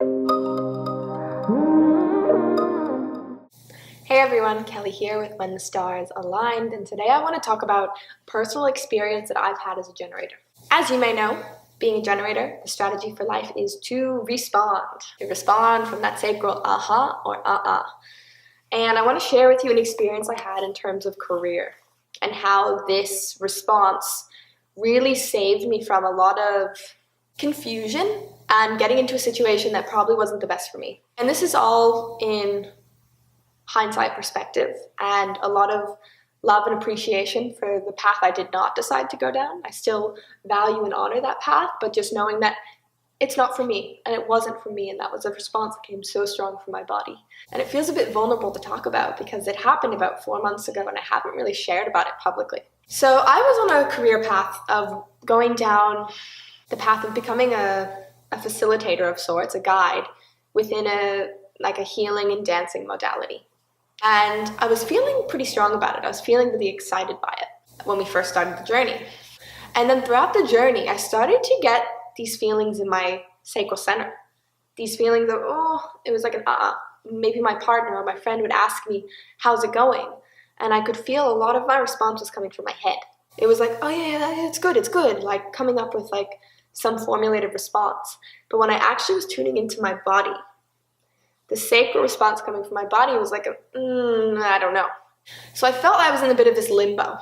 Hey everyone, Kelly here with When the Stars Aligned, and today I want to talk about personal experience that I've had as a generator. As you may know, being a generator, the strategy for life is to respond. You respond from that sacral aha or And I want to share with you an experience I had in terms of career and how this response really saved me from a lot of confusion and getting into a situation that probably wasn't the best for me. And this is all in hindsight perspective and a lot of love and appreciation for the path I did not decide to go down. I still value and honor that path, but just knowing that it's not for me and it wasn't for me, and that was a response that came so strong from my body. And it feels a bit vulnerable to talk about because it happened about 4 months ago and I haven't really shared about it publicly. So I was on a career path of going down the path of becoming a facilitator of sorts, a guide within a healing and dancing modality. And I was feeling pretty strong about it. I was feeling really excited by it when we first started the journey. And then throughout the journey, I started to get these feelings in my sacral center. These feelings of, it was like an Maybe my partner or my friend would ask me, how's it going? And I could feel a lot of my response was coming from my head. It was like, oh yeah, it's good. Like coming up with like some formulated response. But when I actually was tuning into my body, the sacral response coming from my body was like, I don't know. So I felt I was in a bit of this limbo,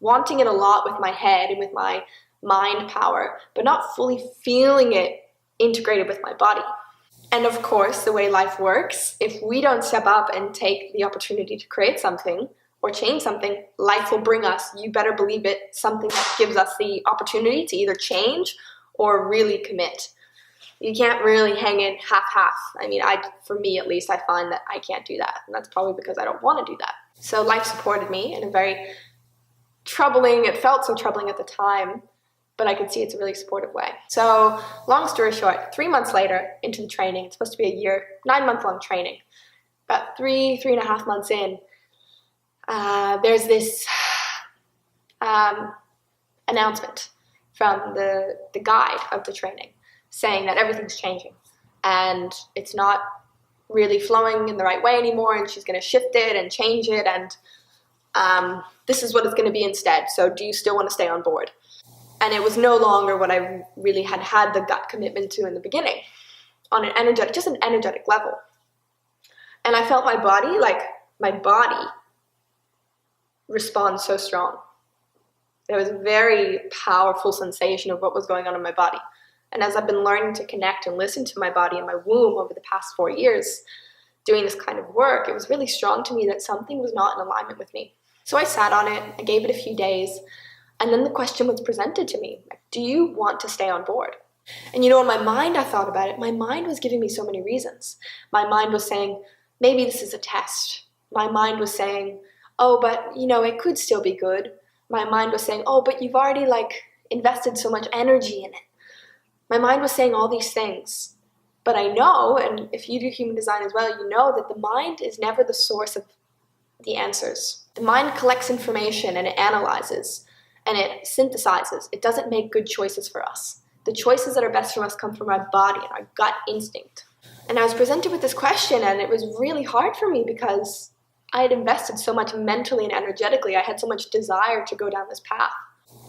wanting it a lot with my head and with my mind power, but not fully feeling it integrated with my body. And of course, the way life works, if we don't step up and take the opportunity to create something or change something, life will bring us, you better believe it, something that gives us the opportunity to either change or really commit. You can't really hang in half-half. I mean, for me at least, I find that I can't do that. And that's probably because I don't want to do that. So life supported me in a very troubling, it felt so troubling at the time, but I could see it's a really supportive way. So long story short, 3 months later into the training, it's supposed to be a year, 9-month-long training. About 3.5 months in, there's this announcement from the guide of the training, saying that everything's changing and it's not really flowing in the right way anymore, and she's going to shift it and change it, and this is what it's going to be instead. So do you still want to stay on board? And it was no longer what I really had the gut commitment to in the beginning on an energetic level. And I felt my body respond so strong. There was a very powerful sensation of what was going on in my body. And as I've been learning to connect and listen to my body and my womb over the past 4 years, doing this kind of work, it was really strong to me that something was not in alignment with me. So I sat on it, I gave it a few days, and then the question was presented to me, do you want to stay on board? And in my mind, I thought about it. My mind was giving me so many reasons. My mind was saying, maybe this is a test. My mind was saying, but it could still be good. My mind was saying, but you've already invested so much energy in it. My mind was saying all these things, but I know, and if you do human design as well, you know that the mind is never the source of the answers. The mind collects information and it analyzes and it synthesizes. It doesn't make good choices for us. The choices that are best for us come from our body and our gut instinct. And I was presented with this question, and it was really hard for me because I had invested so much mentally and energetically. I had so much desire to go down this path.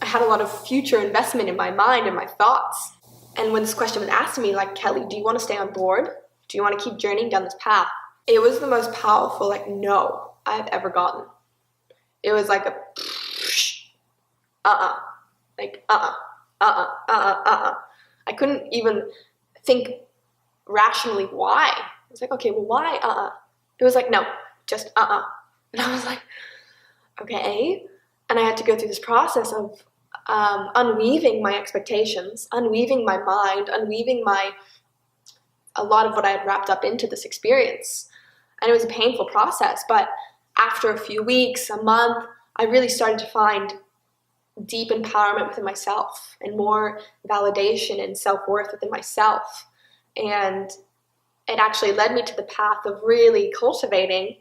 I had a lot of future investment in my mind and my thoughts. And when this question was asked to me, Kelly, do you want to stay on board? Do you want to keep journeying down this path? It was the most powerful, no I've ever gotten. It was like a, I couldn't even think rationally why. I was like, okay, well, why? It was like, no, just And I was like, okay. And I had to go through this process of unweaving my expectations, unweaving my mind, unweaving a lot of what I had wrapped up into this experience. And it was a painful process, but after a few weeks, a month, I really started to find deep empowerment within myself and more validation and self-worth within myself. And it actually led me to the path of really cultivating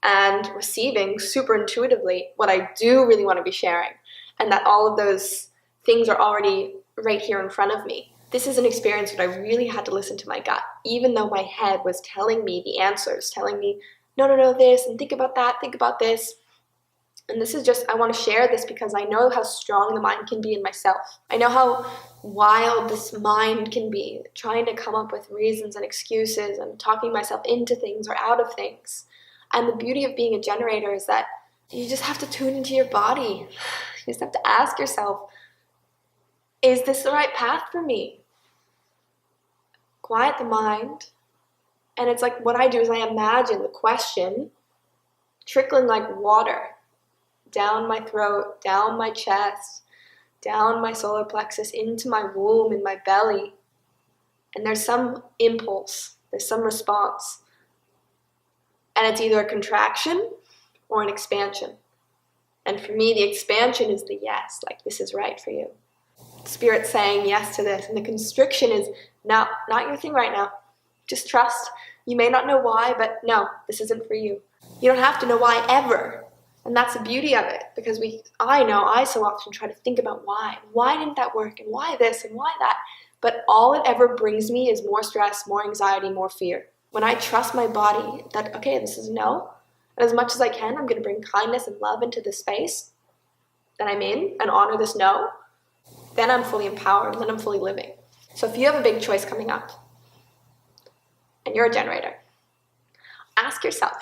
and receiving super intuitively what I do really want to be sharing, and that all of those things are already right here in front of me. This is an experience where I really had to listen to my gut, even though my head was telling me the answers, telling me, no, this, and think about that, think about this. And this is just, I want to share this because I know how strong the mind can be in myself. I know how wild this mind can be, trying to come up with reasons and excuses and talking myself into things or out of things. And the beauty of being a generator is that you just have to tune into your body. You just have to ask yourself, is this the right path for me? Quiet the mind. And it's like what I do is I imagine the question trickling like water down my throat, down my chest, down my solar plexus, into my womb, in my belly. And there's some impulse, there's some response. And it's either a contraction or an expansion. And for me, the expansion is the yes, like this is right for you. Spirit saying yes to this. And the constriction is, no, not your thing right now. Just trust. You may not know why, but no, this isn't for you. You don't have to know why ever. And that's the beauty of it, because I so often try to think about why. Why didn't that work? And why this? And why that? But all it ever brings me is more stress, more anxiety, more fear. When I trust my body that, okay, this is no, and as much as I can, I'm going to bring kindness and love into this space that I'm in and honor this no, then I'm fully empowered, and then I'm fully living. So if you have a big choice coming up and you're a generator, ask yourself,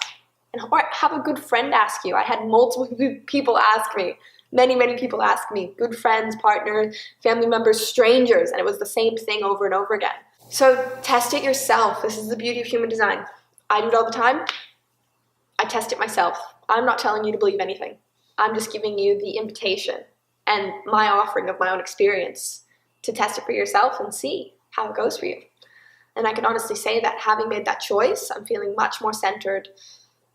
or have a good friend ask you. I had multiple people ask me, many people ask me, good friends, partners, family members, strangers, and it was the same thing over and over again. So test it yourself. This is the beauty of human design. I do it all the time. I test it myself. I'm not telling you to believe anything. I'm just giving you the invitation and my offering of my own experience to test it for yourself and see how it goes for you. And I can honestly say that having made that choice, I'm feeling much more centered,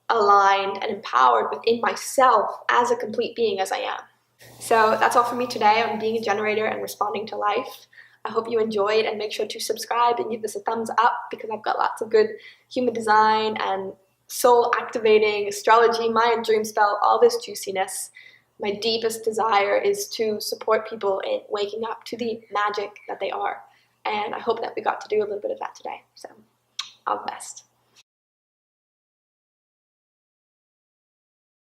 aligned, and empowered within myself as a complete being as I am. So that's all for me today on being a generator and responding to life. I hope you enjoyed, and make sure to subscribe and give this a thumbs up, because I've got lots of good human design and soul activating, astrology, Mayan dream spell, all this juiciness. My deepest desire is to support people in waking up to the magic that they are. And I hope that we got to do a little bit of that today. So all the best.